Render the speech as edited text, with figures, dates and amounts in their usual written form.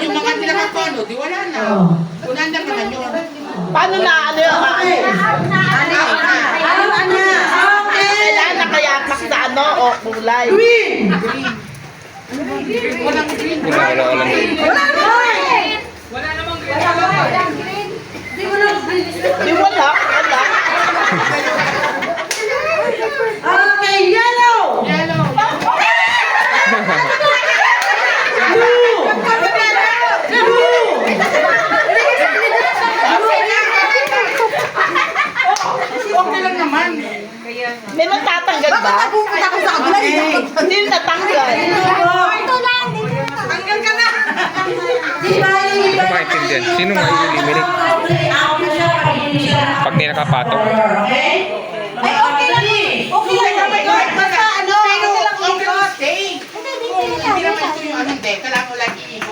yung mga nilaman ko, ano, di wala na. Unanda ka na yun. Paano na ano yun? Kailangan nakayapak sa ano o kulay. Walang green. Wala green. Di wala. Okay, yellow! Yellow. Okay lang naman. May magtatanggal ba? Pupunta ko sa kabila. Hindi yung natanggal. Tanggal ka na! Di ba? Hindi ko maintindihan. Sino nga i-eliminate? Pag di nakapatok. Okay? Ay, okay lang eh. Okay lang naman. Basta ano, Pero, okay lang okay lang ikot. stay. Kung hindi naman ito yung ano, hindi. Kailangan ko lagi